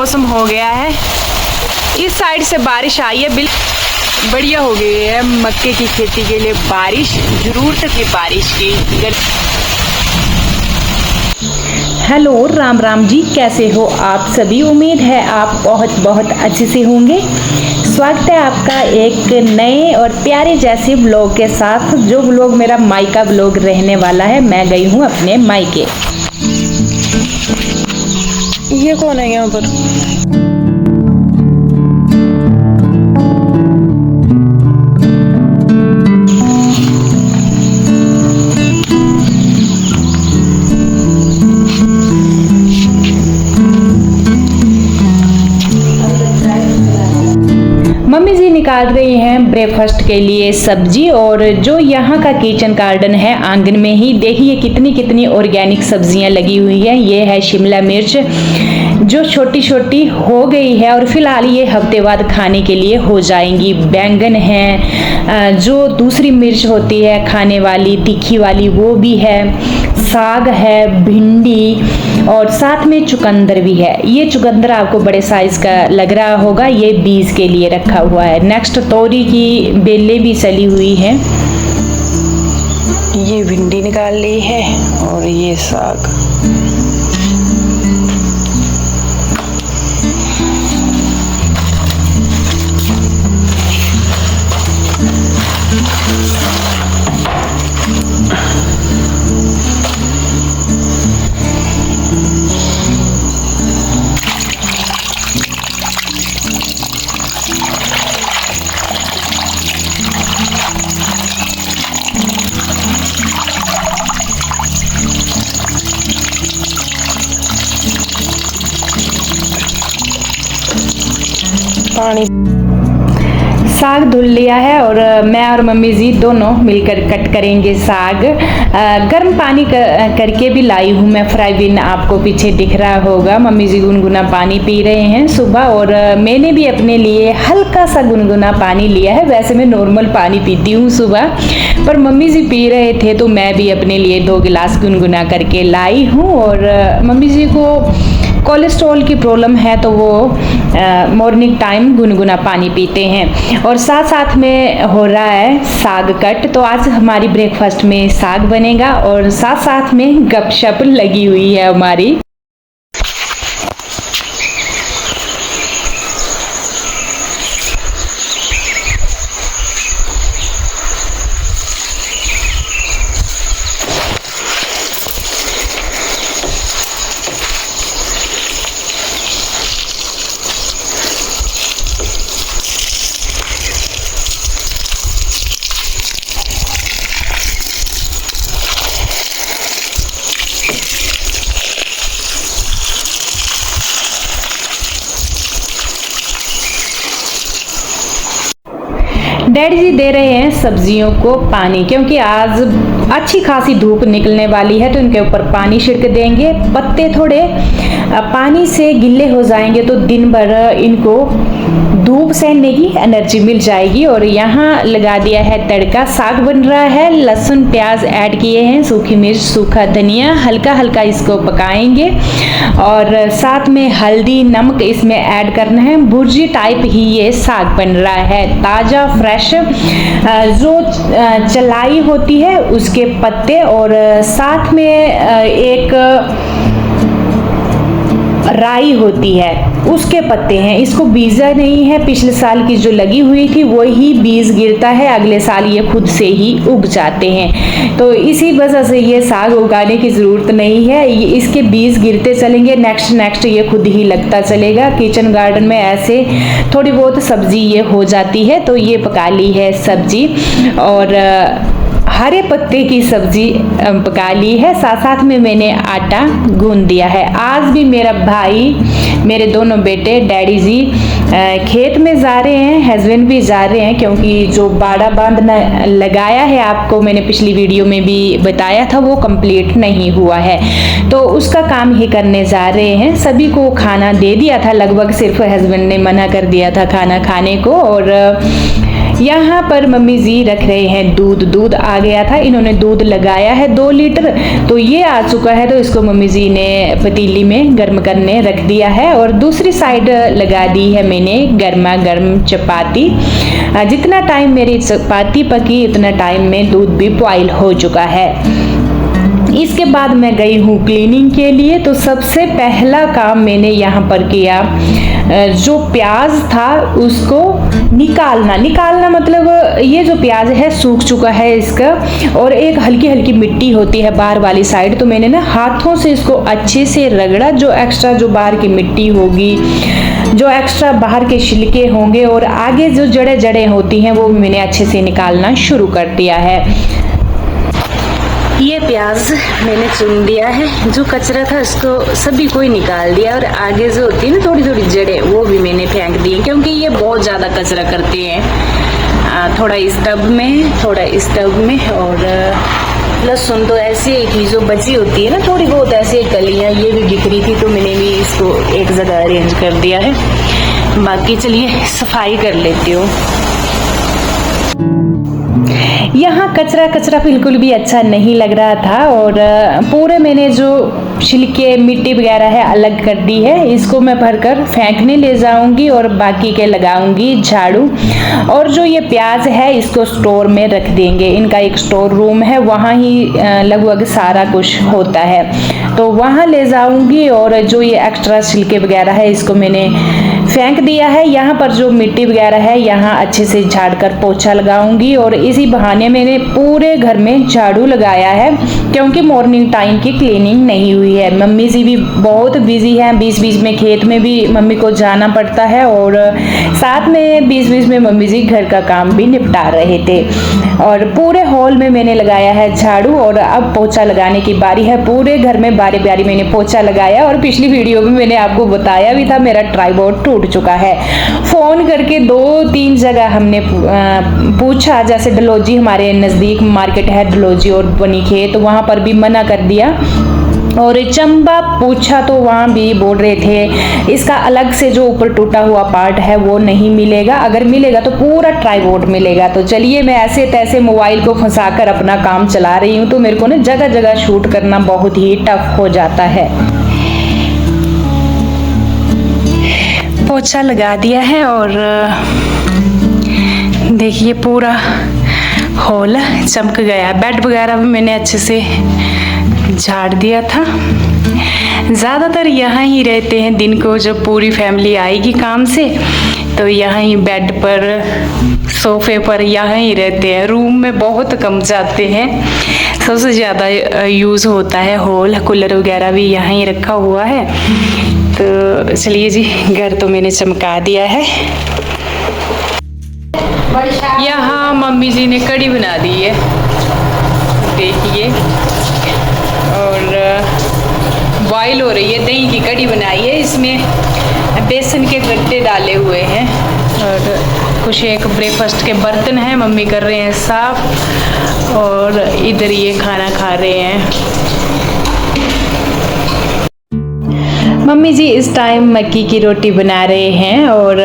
मौसम हो गया है। इस साइड से बारिश आई है, बिल्कुल बढ़िया हो गई है मक्के की खेती के लिए। बारिश जरूरत थी बारिश की। हेलो राम राम जी, कैसे हो आप सभी? उम्मीद है आप बहुत बहुत अच्छे से होंगे। स्वागत है आपका एक नए और प्यारे जैसे ब्लॉग के साथ, जो ब्लॉग मेरा मायका ब्लॉग रहने वाला है। मैं गई हूँ अपने मायके। ये कौन है यहाँ पर? मम्मी जी निकाल रही हैं ब्रेकफास्ट के लिए सब्जी। और जो यहाँ का किचन गार्डन है आंगन में ही, देखिए कितनी कितनी ऑर्गेनिक सब्जियाँ लगी हुई है। ये है शिमला मिर्च जो छोटी छोटी हो गई है और फिलहाल ये हफ्ते बाद खाने के लिए हो जाएंगी। बैंगन है, जो दूसरी मिर्च होती है खाने वाली तीखी वाली, वो भी है। साग है, भिंडी और साथ में चुकंदर भी है। ये चुकंदर आपको बड़े साइज का लग रहा होगा, ये बीज के लिए रखा हुआ है। नेक्स्ट तोरी की बेलें भी चली हुई है। ये भिंडी निकाल ली है और ये साग। पानी साग धुल लिया है और मैं और मम्मी जी दोनों मिलकर कट करेंगे साग। गर्म पानी करके भी लाई हूँ मैं फ्राई पैन, आपको पीछे दिख रहा होगा। मम्मी जी गुनगुना पानी पी रहे हैं सुबह, और मैंने भी अपने लिए हल्का सा गुनगुना पानी लिया है। वैसे मैं नॉर्मल पानी पीती हूँ सुबह, पर मम्मी जी पी रहे थे तो मैं भी अपने लिए 2 गिलास गुनगुना करके लाई हूँ। और मम्मी जी को कोलेस्ट्रॉल की प्रॉब्लम है तो वो मॉर्निंग टाइम गुनगुना पानी पीते हैं। और साथ साथ में हो रहा है साग कट। तो आज हमारी ब्रेकफास्ट में साग बनेगा और साथ साथ में गपशप लगी हुई है हमारी। डैडी जी दे रहे हैं सब्जियों को पानी, क्योंकि आज अच्छी खासी धूप निकलने वाली है तो इनके ऊपर पानी छिड़क देंगे। पत्ते थोड़े पानी से गिल्ले हो जाएंगे तो दिन भर इनको धूप सहने की एनर्जी मिल जाएगी। और यहाँ लगा दिया है तड़का, साग बन रहा है। लहसुन प्याज ऐड किए हैं, सूखी मिर्च सूखा धनिया, हल्का हल्का इसको पकाएंगे। और साथ में हल्दी नमक इसमें ऐड करना है। भुर्जी टाइप ही ये साग बन रहा है, ताज़ा फ्रेश जो चलाई होती है उसके पत्ते, और साथ में एक राई होती है उसके पत्ते हैं। इसको बीजा नहीं है, पिछले साल की जो लगी हुई थी वही बीज गिरता है, अगले साल ये खुद से ही उग जाते हैं। तो इसी वजह से ये साग उगाने की ज़रूरत नहीं है, ये इसके बीज गिरते चलेंगे, नेक्स्ट ये खुद ही लगता चलेगा। किचन गार्डन में ऐसे थोड़ी बहुत सब्जी ये हो जाती है। तो ये पका ली है सब्जी और हरे पत्ते की सब्जी पका ली है। साथ साथ में मैंने आटा गूंद दिया है। आज भी मेरा भाई, मेरे दोनों बेटे, डैडी जी खेत में जा रहे हैं, हस्बैंड भी जा रहे हैं, क्योंकि जो बाड़ा बांधना लगाया है आपको मैंने पिछली वीडियो में भी बताया था, वो कंप्लीट नहीं हुआ है तो उसका काम ही करने जा रहे हैं। सभी को खाना दे दिया था लगभग, सिर्फ हस्बैंड ने मना कर दिया था खाना खाने को। और यहाँ पर मम्मी जी रख रहे हैं दूध आ गया था, इन्होंने दूध लगाया है 2 लीटर, तो ये आ चुका है। तो इसको मम्मी जी ने पतीली में गर्म करने रख दिया है और दूसरी साइड लगा दी है मैंने गर्मा गर्म चपाती। जितना टाइम मेरी चपाती पकी उतना टाइम में दूध भी बॉईल हो चुका है। इसके बाद मैं गई हूँ क्लीनिंग के लिए। तो सबसे पहला काम मैंने यहाँ पर किया, जो प्याज था उसको निकालना मतलब ये जो प्याज है सूख चुका है इसका, और एक हल्की हल्की मिट्टी होती है बाहर वाली साइड, तो मैंने ना हाथों से इसको अच्छे से रगड़ा। जो एक्स्ट्रा जो बाहर की मिट्टी होगी, जो एक्स्ट्रा बाहर के छिलके होंगे और आगे जो जड़ें होती हैं वो मैंने अच्छे से निकालना शुरू कर दिया है। ये प्याज मैंने चुन दिया है, जो कचरा था उसको सभी को ही निकाल दिया, और आगे जो होती है ना थोड़ी थोड़ी जड़ें वो भी मैंने फेंक दी, क्योंकि ये बहुत ज़्यादा कचरा करते हैं। थोड़ा इस टब में, थोड़ा इस टब में, और लहसुन तो ऐसे ही जो बची होती है ना थोड़ी बहुत ऐसे कलियाँ, ये भी दिख रही थी तो मैंने भी इसको एक जगह अरेंज कर दिया है। बाकी चलिए सफाई कर लेती हूँ। यहाँ कचरा बिल्कुल भी अच्छा नहीं लग रहा था, और पूरे मैंने जो छिलके मिट्टी वगैरह है अलग कर दी है। इसको मैं भरकर फेंकने ले जाऊंगी और बाकी के लगाऊंगी झाड़ू। और जो ये प्याज है इसको स्टोर में रख देंगे, इनका एक स्टोर रूम है, वहाँ ही लगभग सारा कुछ होता है, तो वहाँ ले जाऊंगी। और जो ये एक्स्ट्रा छिलके वगैरह है इसको मैंने फेंक दिया है। यहाँ पर जो मिट्टी वगैरह है यहाँ अच्छे से झाड़ कर पोछा लगाऊंगी, और इसी बहाने मैंने पूरे घर में झाड़ू लगाया है, क्योंकि मॉर्निंग टाइम की क्लीनिंग नहीं हुई है। मम्मी जी भी बहुत बिजी हैं, बीच बीच में खेत में भी मम्मी को जाना पड़ता है, और साथ में बीच बीच में मम्मी जी घर का काम भी निपटा रहे थे। और पूरे हॉल में मैंने लगाया है झाड़ू, और अब पोछा लगाने की बारी है। पूरे घर में बारी बारी मैंने पोछा लगाया, और पिछली वीडियो में मैंने आपको बताया भी था मेरा ट्राइपॉड टूट चुका है। फोन करके 2-3 जगह हमने पूछा, जैसे डलोजी हमारे नज़दीक मार्केट है डलोजी और बनीखेत, तो वहाँ पर भी मना कर दिया, और चंबा पूछा तो वहाँ भी बोल रहे थे इसका अलग से जो ऊपर टूटा हुआ पार्ट है वो नहीं मिलेगा, अगर मिलेगा तो पूरा ट्राइपॉड मिलेगा। तो चलिए मैं ऐसे तैसे मोबाइल को फंसाकर अपना काम चला रही हूँ, तो मेरे को ना जगह जगह शूट करना बहुत ही टफ हो जाता है। पोछा लगा दिया है, और देखिए पूरा हॉल चमक गया। बेड वगैरह भी मैंने अच्छे से झाड़ दिया था। ज़्यादातर यहाँ ही रहते हैं दिन को, जब पूरी फैमिली आएगी काम से तो यहाँ ही बेड पर सोफे पर यहाँ ही रहते हैं। रूम में बहुत कम जाते हैं, सबसे ज़्यादा यूज़ होता है हॉल। कूलर वगैरह भी यहाँ ही रखा हुआ है। तो चलिए जी, घर तो मैंने चमका दिया है। यहाँ मम्मी जी ने कढ़ी बना दी है, देखिए, और बॉईल हो रही है। दही की कढ़ी बनाई है, इसमें बेसन के गट्टे डाले हुए हैं, और कुछ एक ब्रेकफास्ट के बर्तन हैं, मम्मी कर रहे हैं साफ, और इधर ये खाना खा रहे हैं। मम्मी जी इस टाइम मक्की की रोटी बना रहे हैं, और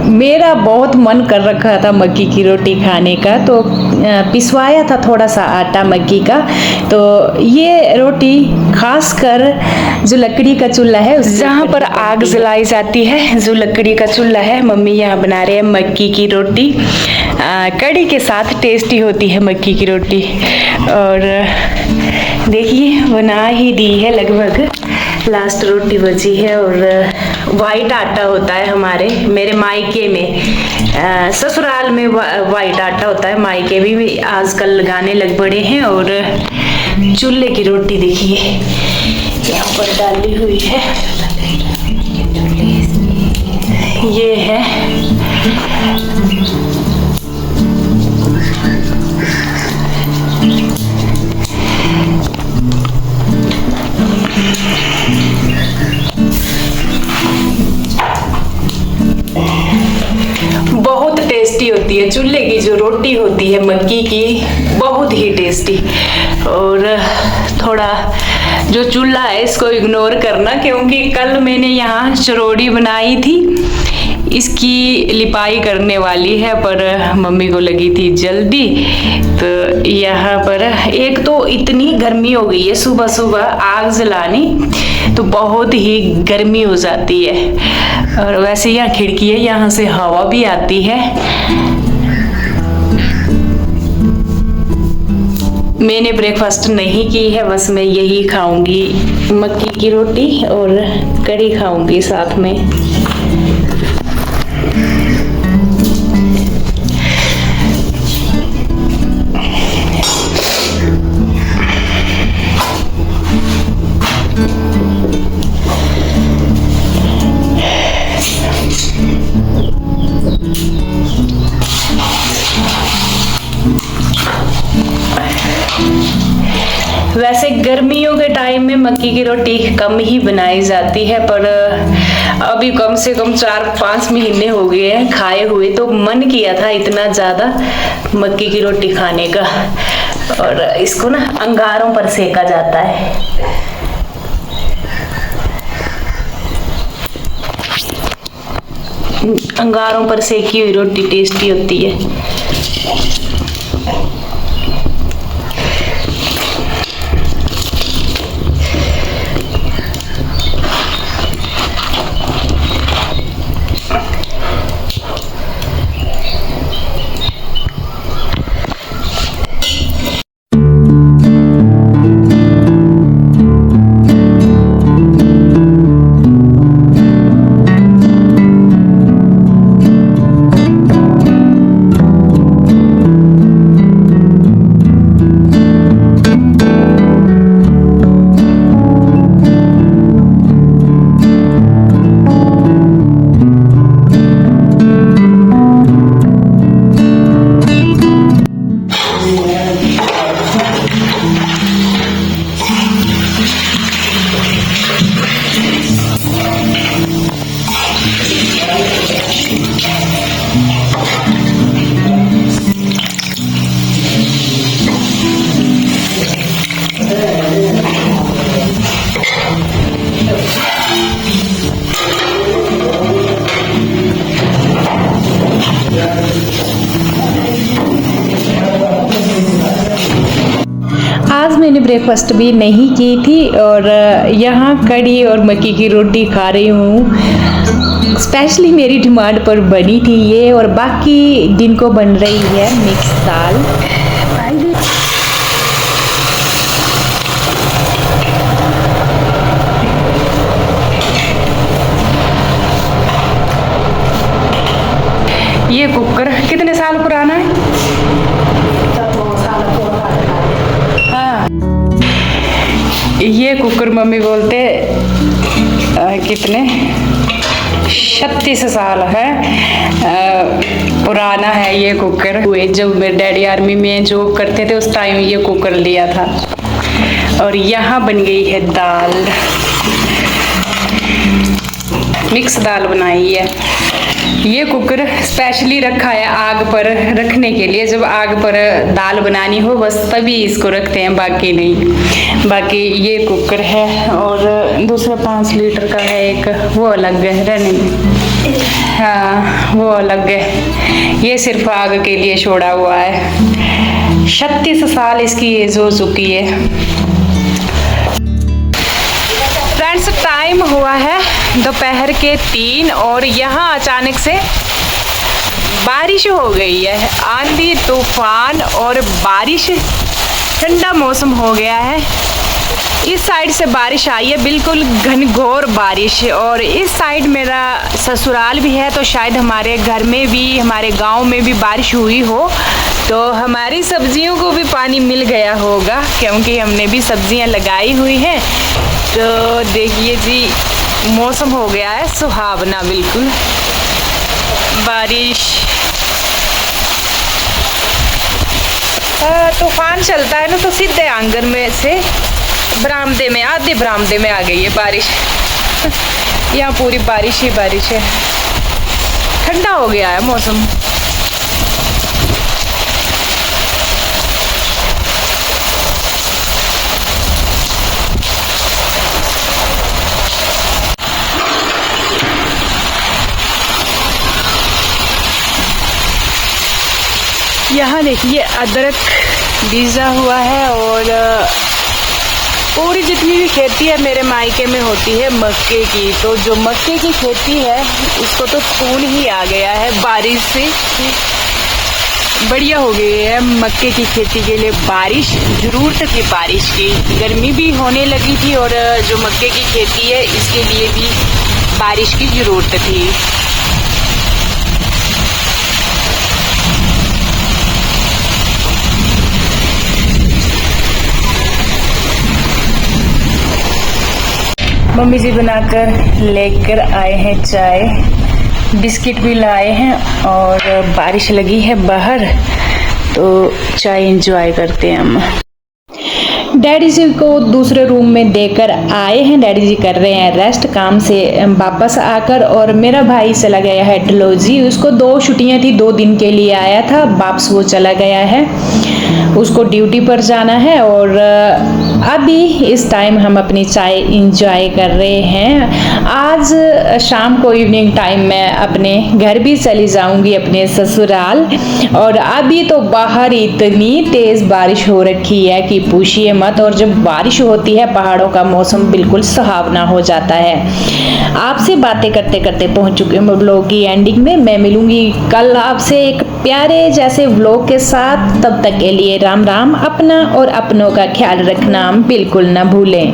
मेरा बहुत मन कर रखा था मक्की की रोटी खाने का, तो पिसवाया था थोड़ा सा आटा मक्की का। तो ये रोटी खासकर जो लकड़ी का चूल्हा है, जहाँ पर आग जलाई जाती है, जो लकड़ी का चूल्हा है, मम्मी यहाँ बना रहे हैं मक्की की रोटी। कढ़ी के साथ टेस्टी होती है मक्की की रोटी। और देखिए बना ही दी है, लगभग लास्ट रोटी बची है। और वाइट आटा होता है हमारे, मेरे मायके में, ससुराल में वाइट आटा होता है, मायके भी आजकल लगाने लग पड़े हैं। और चूल्हे की रोटी देखिए यहाँ पर डाली हुई है, ये है। बहुत टेस्टी होती है चूल्हे की जो रोटी होती है मक्की की, बहुत ही टेस्टी। और थोड़ा जो चूल्हा है इसको इग्नोर करना, क्योंकि कल मैंने यहाँ चरौड़ी बनाई थी, इसकी लिपाई करने वाली है, पर मम्मी को लगी थी जल्दी। तो यहाँ पर एक तो इतनी गर्मी हो गई है, सुबह सुबह आग जलानी तो बहुत ही गर्मी हो जाती है। और वैसे यहाँ खिड़की है, यहाँ से हवा भी आती है। मैंने ब्रेकफास्ट नहीं की है, बस मैं यही खाऊंगी, मक्की की रोटी और कढ़ी खाऊंगी साथ में। वैसे गर्मियों के टाइम में मक्की की रोटी कम ही बनाई जाती है, पर अभी कम से कम 4-5 महीने हो गए हैं खाए हुए, तो मन किया था इतना ज़्यादा मक्की की रोटी खाने का। और इसको ना अंगारों पर सेका जाता है। अंगारों पर सेकी हुई रोटी टेस्टी होती है। आज मैंने ब्रेकफास्ट भी नहीं की थी और यहाँ कढ़ी और मक्की की रोटी खा रही हूँ। स्पेशली मेरी डिमांड पर बनी थी ये, और बाकी दिन को बन रही है मिक्स दाल। ये कुकर कितने साल पुराना है? हाँ, ये कुकर मम्मी बोलते कितने 36 साल है पुराना है ये कुकर। हुए जब मेरे डैडी आर्मी में जॉब करते थे उस टाइम ये कुकर लिया था। और यहाँ बन गई है दाल, मिक्स दाल बनाई है। ये कुकर स्पेशली रखा है आग पर रखने के लिए, जब आग पर दाल बनानी हो बस तभी इसको रखते हैं, बाकी नहीं। बाकी ये कुकर है और दूसरा 5 लीटर का है एक, वो अलग है रहने में। हाँ वो अलग है, ये सिर्फ आग के लिए छोड़ा हुआ है। 36 साल इसकी एज हो चुकी है। फ्रेंड्स टाइम हुआ है दोपहर के 3 और यहाँ अचानक से बारिश हो गई है। आंधी तूफान और बारिश, ठंडा मौसम हो गया है। इस साइड से बारिश आई है, बिल्कुल घनघोर बारिश। और इस साइड मेरा ससुराल भी है, तो शायद हमारे घर में भी, हमारे गांव में भी बारिश हुई हो, तो हमारी सब्जियों को भी पानी मिल गया होगा, क्योंकि हमने भी सब्जियां लगाई हुई हैं। तो देखिए जी, मौसम हो गया है सुहावना, बिल्कुल बारिश। तूफान चलता है ना, तो सीधे आंगन में से बरामदे में, आधे बरामदे में आ गई है बारिश। यहाँ पूरी बारिश ही बारिश है। ठंडा हो गया है मौसम। यहाँ देखिए अदरक बीजा हुआ है और पूरी जितनी भी खेती है मेरे मायके में होती है मक्के की। तो जो मक्के की खेती है उसको तो फूल ही आ गया है, बारिश से बढ़िया हो गई है मक्के की खेती के लिए। बारिश जरूरत थी, बारिश की, गर्मी भी होने लगी थी और जो मक्के की खेती है इसके लिए भी बारिश की जरूरत थी। मम्मी जी बनाकर लेकर आए हैं चाय, बिस्किट भी लाए हैं और बारिश लगी है बाहर तो चाय एंजॉय करते हैं हम। डैडी जी को दूसरे रूम में देकर आए हैं। डैडी जी कर रहे हैं रेस्ट काम से वापस आकर। और मेरा भाई चला गया है डलहौजी, उसको 2 छुट्टियां थी, 2 दिन के लिए आया था, वापस वो चला गया है, उसको ड्यूटी पर जाना है। और अभी इस टाइम हम अपनी चाय इंजॉय कर रहे हैं। आज शाम को इवनिंग टाइम मैं अपने घर भी चली जाऊंगी, अपने ससुराल। और अभी तो बाहर इतनी तेज बारिश हो रखी है कि पूछिए मत। और जब बारिश होती है पहाड़ों का मौसम बिल्कुल सुहावना हो जाता है। आपसे बातें करते करते पहुंच चुके हैं व्लॉग की एंडिंग में। मैं मिलूंगी कल आपसे एक प्यारे जैसे व्लॉग के साथ। तब तक के लिए राम राम। अपना और अपनों का ख्याल रखना बिल्कुल न भूलें।